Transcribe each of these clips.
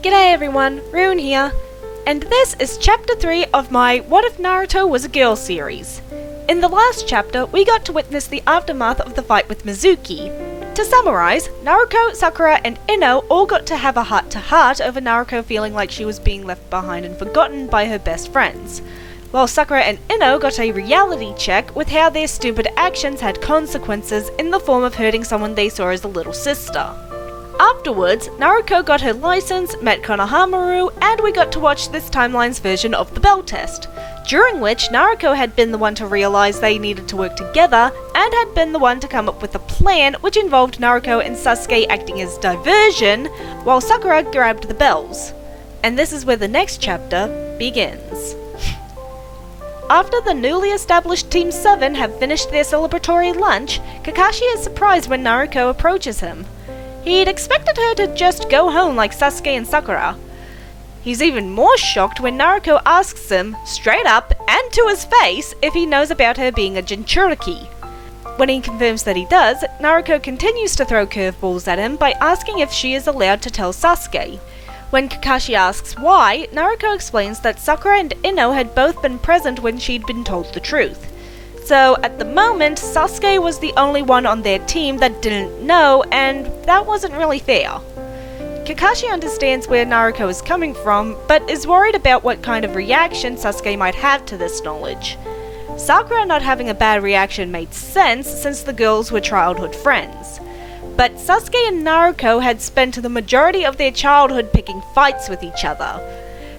G'day everyone, Rune here, and this is chapter 3 of my What If Naruto Was a Girl series. In the last chapter, we got to witness the aftermath of the fight with Mizuki. To summarise, Naruto, Sakura and Ino all got to have a heart-to-heart over Naruto feeling like she was being left behind and forgotten by her best friends, while Sakura and Ino got a reality check with how their stupid actions had consequences in the form of hurting someone they saw as a little sister. Afterwards, Naruto got her license, met Konohamaru, and we got to watch this timeline's version of the bell test, during which Naruto had been the one to realise they needed to work together, and had been the one to come up with a plan which involved Naruto and Sasuke acting as diversion, while Sakura grabbed the bells. And this is where the next chapter begins. After the newly established Team 7 have finished their celebratory lunch, Kakashi is surprised when Naruto approaches him. He'd expected her to just go home like Sasuke and Sakura. He's even more shocked when Naruto asks him, straight up and to his face, if he knows about her being a Jinchuriki. When he confirms that he does, Naruto continues to throw curveballs at him by asking if she is allowed to tell Sasuke. When Kakashi asks why, Naruto explains that Sakura and Ino had both been present when she'd been told the truth. So, at the moment, Sasuke was the only one on their team that didn't know, and that wasn't really fair. Kakashi understands where Naruto is coming from, but is worried about what kind of reaction Sasuke might have to this knowledge. Sakura not having a bad reaction made sense since the girls were childhood friends. But Sasuke and Naruto had spent the majority of their childhood picking fights with each other.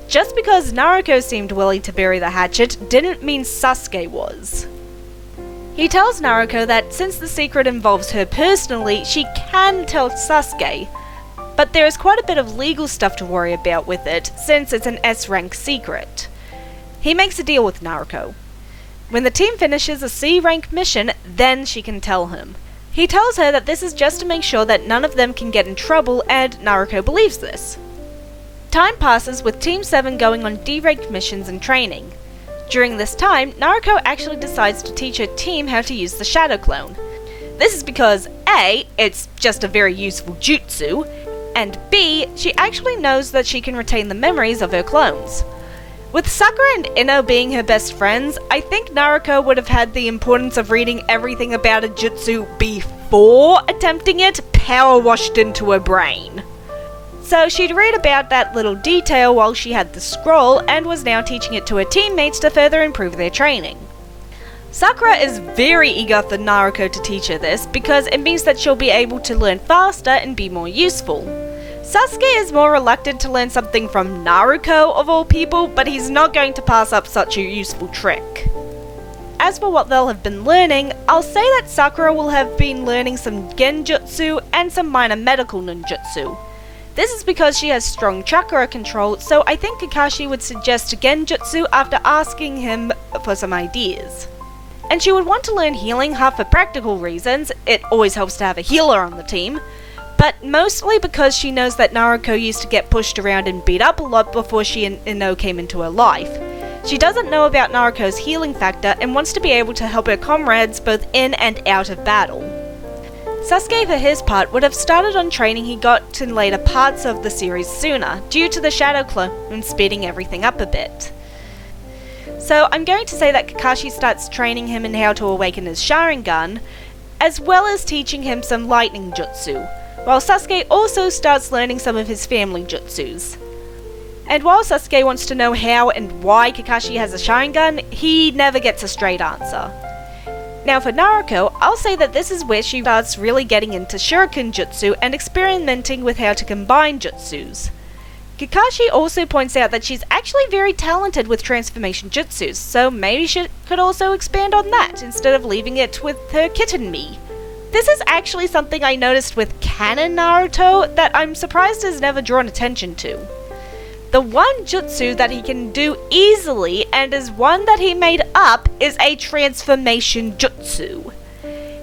Just because Naruto seemed willing to bury the hatchet didn't mean Sasuke was. He tells Naruto that since the secret involves her personally, she can tell Sasuke, but there is quite a bit of legal stuff to worry about with it, since it's an S-rank secret. He makes a deal with Naruto. When the team finishes a C-rank mission, then she can tell him. He tells her that this is just to make sure that none of them can get in trouble, and Naruto believes this. Time passes with Team 7 going on D-ranked missions and training. During this time, Naruto actually decides to teach her team how to use the Shadow Clone. This is because A, it's just a very useful jutsu, and B, she actually knows that she can retain the memories of her clones. With Sakura and Ino being her best friends, I think Naruto would have had the importance of reading everything about a jutsu before attempting it power washed into her brain. So she'd read about that little detail while she had the scroll and was now teaching it to her teammates to further improve their training. Sakura is very eager for Naruto to teach her this because it means that she'll be able to learn faster and be more useful. Sasuke is more reluctant to learn something from Naruto of all people, but he's not going to pass up such a useful trick. As for what they'll have been learning, I'll say that Sakura will have been learning some genjutsu and some minor medical ninjutsu. This is because she has strong chakra control, so I think Kakashi would suggest genjutsu after asking him for some ideas. And she would want to learn healing, half for practical reasons, it always helps to have a healer on the team, but mostly because she knows that Naruto used to get pushed around and beat up a lot before she and Ino came into her life. She doesn't know about Naruto's healing factor and wants to be able to help her comrades both in and out of battle. Sasuke for his part would have started on training he got in later parts of the series sooner, due to the Shadow Clone and speeding everything up a bit. So I'm going to say that Kakashi starts training him in how to awaken his Sharingan, as well as teaching him some lightning jutsu, while Sasuke also starts learning some of his family jutsus. And while Sasuke wants to know how and why Kakashi has a Sharingan, he never gets a straight answer. Now for Naruto, I'll say that this is where she starts really getting into Shuriken Jutsu and experimenting with how to combine jutsus. Kakashi also points out that she's actually very talented with transformation jutsus, so maybe she could also expand on that instead of leaving it with her kitten me. This is actually something I noticed with canon Naruto that I'm surprised has never drawn attention to. The one jutsu that he can do easily, and is one that he made up, is a transformation jutsu.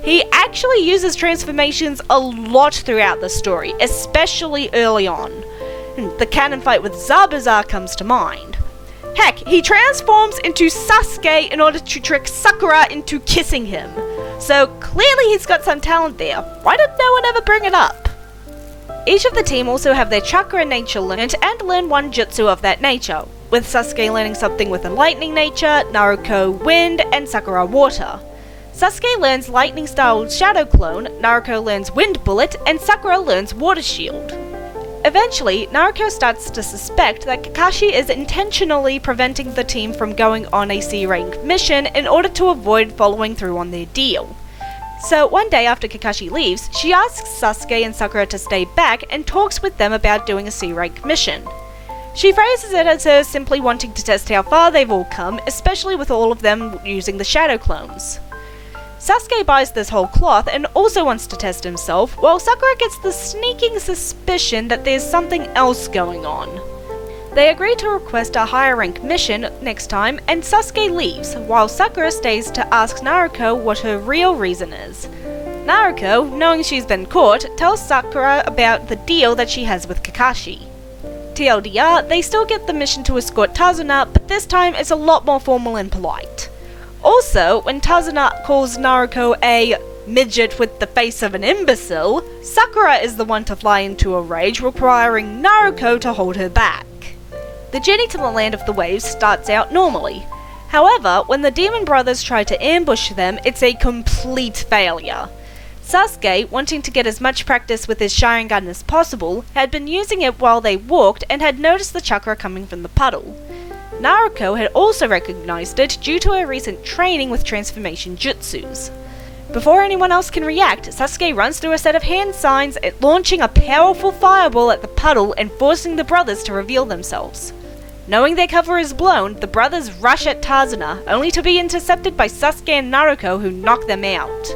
He actually uses transformations a lot throughout the story, especially early on. The canon fight with Zabuza comes to mind. Heck, he transforms into Sasuke in order to trick Sakura into kissing him. So clearly he's got some talent there. Why did no one ever bring it up? Each of the team also have their chakra nature learned and learn one jutsu of that nature, with Sasuke learning something with a lightning nature, Naruto wind, and Sakura water. Sasuke learns lightning style shadow clone, Naruto learns wind bullet, and Sakura learns water shield. Eventually, Naruto starts to suspect that Kakashi is intentionally preventing the team from going on a C-rank mission in order to avoid following through on their deal. So one day after Kakashi leaves, she asks Sasuke and Sakura to stay back and talks with them about doing a C-rank mission. She phrases it as her simply wanting to test how far they've all come, especially with all of them using the shadow clones. Sasuke buys this whole cloth and also wants to test himself, while Sakura gets the sneaking suspicion that there's something else going on. They agree to request a higher rank mission next time, and Sasuke leaves, while Sakura stays to ask Naruto what her real reason is. Naruto, knowing she's been caught, tells Sakura about the deal that she has with Kakashi. TLDR, they still get the mission to escort Tazuna, but this time it's a lot more formal and polite. Also, when Tazuna calls Naruto a midget with the face of an imbecile, Sakura is the one to fly into a rage, requiring Naruto to hold her back. The journey to the land of the waves starts out normally. However, when the demon brothers try to ambush them, it's a complete failure. Sasuke, wanting to get as much practice with his Sharingan as possible, had been using it while they walked and had noticed the chakra coming from the puddle. Naruto had also recognized it due to her recent training with transformation jutsus. Before anyone else can react, Sasuke runs through a set of hand signs, launching a powerful fireball at the puddle and forcing the brothers to reveal themselves. Knowing their cover is blown, the brothers rush at Tazuna, only to be intercepted by Sasuke and Naruto, who knock them out.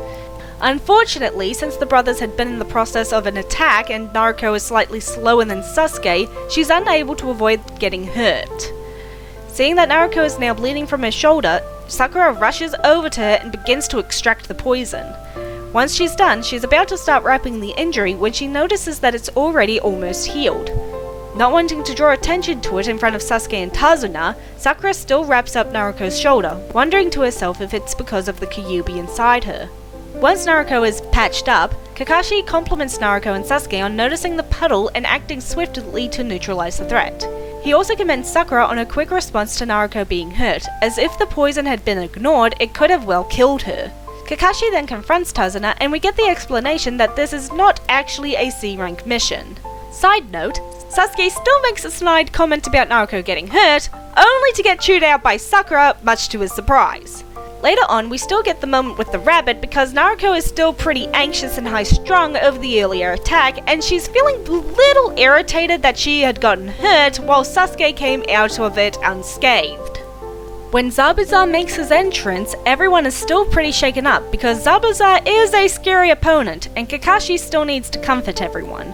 Unfortunately, since the brothers had been in the process of an attack and Naruto is slightly slower than Sasuke, she's unable to avoid getting hurt. Seeing that Naruto is now bleeding from her shoulder, Sakura rushes over to her and begins to extract the poison. Once she's done, she's about to start wrapping the injury when she notices that it's already almost healed. Not wanting to draw attention to it in front of Sasuke and Tazuna, Sakura still wraps up Naruto's shoulder, wondering to herself if it's because of the Kyuubi inside her. Once Naruto is patched up, Kakashi compliments Naruto and Sasuke on noticing the puddle and acting swiftly to neutralize the threat. He also commends Sakura on her quick response to Naruto being hurt, as if the poison had been ignored, it could have well killed her. Kakashi then confronts Tazuna, and we get the explanation that this is not actually a C-rank mission. Side note, Sasuke still makes a snide comment about Naruto getting hurt, only to get chewed out by Sakura, much to his surprise. Later on, we still get the moment with the rabbit because Naruto is still pretty anxious and high-strung over the earlier attack, and she's feeling a little irritated that she had gotten hurt while Sasuke came out of it unscathed. When Zabuza makes his entrance, everyone is still pretty shaken up because Zabuza is a scary opponent, and Kakashi still needs to comfort everyone.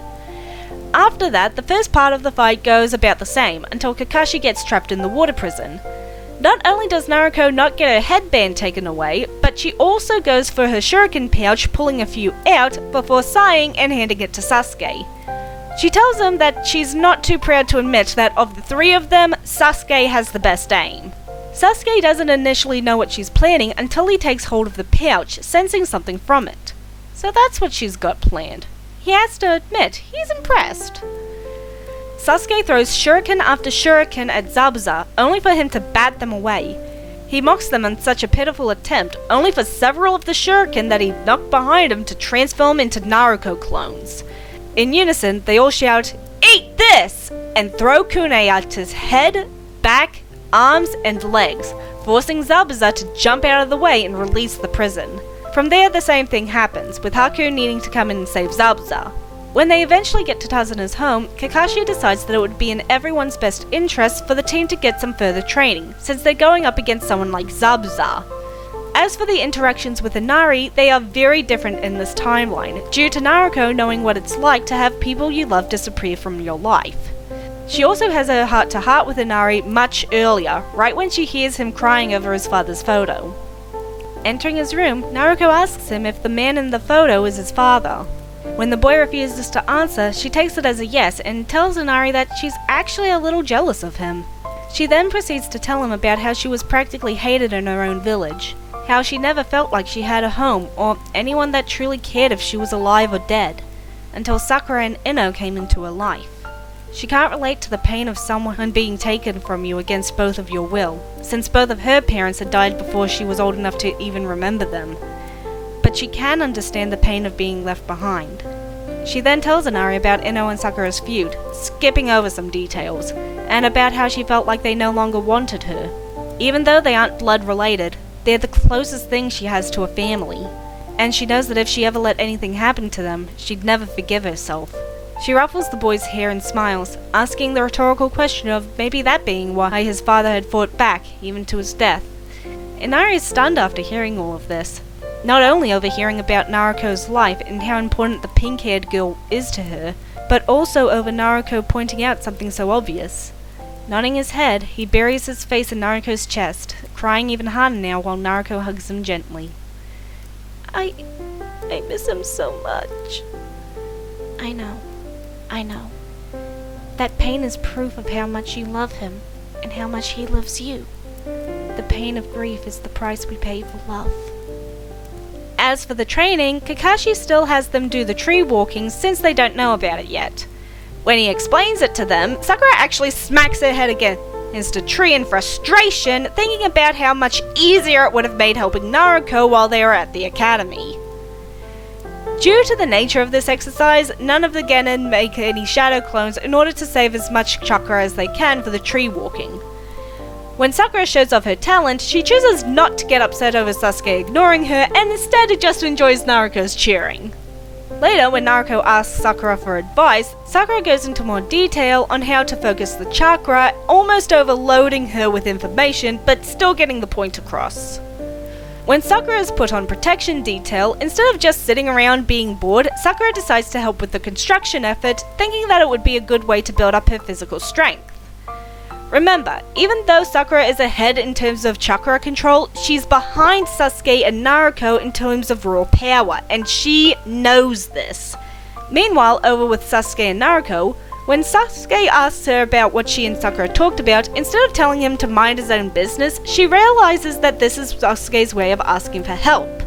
After that, the first part of the fight goes about the same, until Kakashi gets trapped in the water prison. Not only does Naruto not get her headband taken away, but she also goes for her shuriken pouch, pulling a few out before sighing and handing it to Sasuke. She tells him that she's not too proud to admit that of the three of them, Sasuke has the best aim. Sasuke doesn't initially know what she's planning until he takes hold of the pouch, sensing something from it. So that's what she's got planned. He has to admit, he's impressed. Sasuke throws shuriken after shuriken at Zabuza, only for him to bat them away. He mocks them in such a pitiful attempt, only for several of the shuriken that he knocked behind him to transform into Naruto clones. In unison, they all shout, "Eat this!" and throw kunai at his head, back, arms, and legs, forcing Zabuza to jump out of the way and release the prison. From there, the same thing happens, with Haku needing to come in and save Zabuza. When they eventually get to Tazuna's home, Kakashi decides that it would be in everyone's best interest for the team to get some further training, since they're going up against someone like Zabuza. As for the interactions with Inari, they are very different in this timeline, due to Naruto knowing what it's like to have people you love disappear from your life. She also has her heart-to-heart with Inari much earlier, right when she hears him crying over his father's photo. Entering his room, Naruto asks him if the man in the photo is his father. When the boy refuses to answer, she takes it as a yes and tells Inari that she's actually a little jealous of him. She then proceeds to tell him about how she was practically hated in her own village, how she never felt like she had a home or anyone that truly cared if she was alive or dead. until Sakura and Ino came into her life. She can't relate to the pain of someone being taken from you against both of your will, since both of her parents had died before she was old enough to even remember them. But she can understand the pain of being left behind. She then tells Inari about Ino and Sakura's feud, skipping over some details, and about how she felt like they no longer wanted her. Even though they aren't blood related, they're the closest thing she has to a family, and she knows that if she ever let anything happen to them, she'd never forgive herself. She ruffles the boy's hair and smiles, asking the rhetorical question of maybe that being why his father had fought back, even to his death. Inari is stunned after hearing all of this, not only overhearing about Naruko's life and how important the pink-haired girl is to her, but also over Naruko pointing out something so obvious. Nodding his head, he buries his face in Naruko's chest, crying even harder now while Naruko hugs him gently. I miss him so much. I know. That pain is proof of how much you love him, and how much he loves you. The pain of grief is the price we pay for love. As for the training, Kakashi still has them do the tree walking since they don't know about it yet. When he explains it to them, Sakura actually smacks her head against a tree in frustration, thinking about how much easier it would have made helping Naruko while they were at the academy. Due to the nature of this exercise, none of the genin make any shadow clones in order to save as much chakra as they can for the tree walking. When Sakura shows off her talent, she chooses not to get upset over Sasuke ignoring her and instead just enjoys Naruko's cheering. Later, when Naruko asks Sakura for advice, Sakura goes into more detail on how to focus the chakra, almost overloading her with information, but still getting the point across. When Sakura is put on protection detail, instead of just sitting around being bored, Sakura decides to help with the construction effort, thinking that it would be a good way to build up her physical strength. Remember, even though Sakura is ahead in terms of chakra control, she's behind Sasuke and Naruko in terms of raw power, and she knows this. Meanwhile, over with Sasuke and Naruko, when Sasuke asks her about what she and Sakura talked about, instead of telling him to mind his own business, she realizes that this is Sasuke's way of asking for help.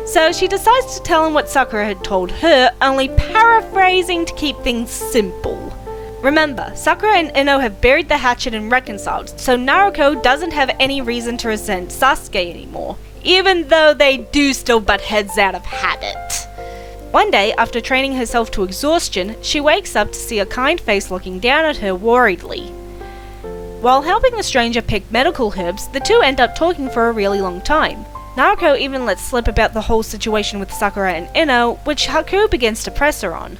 So she decides to tell him what Sakura had told her, only paraphrasing to keep things simple. Remember, Sakura and Ino have buried the hatchet and reconciled, so Naruko doesn't have any reason to resent Sasuke anymore, even though they do still butt heads out of habit. One day, after training herself to exhaustion, she wakes up to see a kind face looking down at her worriedly. While helping the stranger pick medical herbs, the two end up talking for a really long time. Naruko even lets slip about the whole situation with Sakura and Ino, which Haku begins to press her on.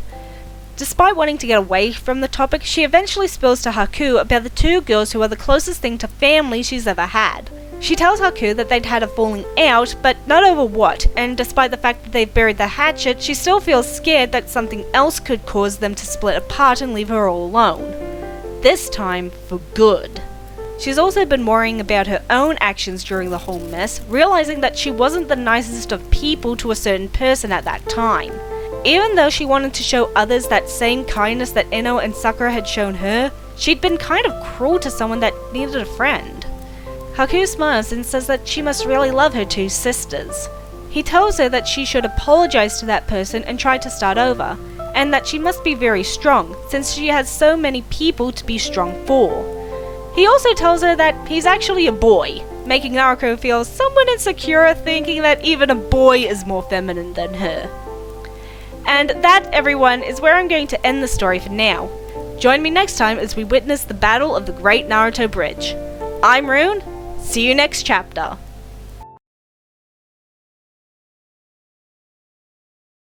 Despite wanting to get away from the topic, she eventually spills to Haku about the two girls who are the closest thing to family she's ever had. She tells Haku that they'd had a falling out, but not over what, and despite the fact that they've buried the hatchet, she still feels scared that something else could cause them to split apart and leave her all alone. This time, for good. She's also been worrying about her own actions during the whole mess, realizing that she wasn't the nicest of people to a certain person at that time. Even though she wanted to show others that same kindness that Ino and Sakura had shown her, she'd been kind of cruel to someone that needed a friend. Haku smiles and says that she must really love her two sisters. He tells her that she should apologize to that person and try to start over, and that she must be very strong, since she has so many people to be strong for. He also tells her that he's actually a boy, making Naruko feel somewhat insecure, thinking that even a boy is more feminine than her. And that, everyone, is where I'm going to end the story for now. Join me next time as we witness the Battle of the Great Naruto Bridge. I'm Rune. See you next chapter.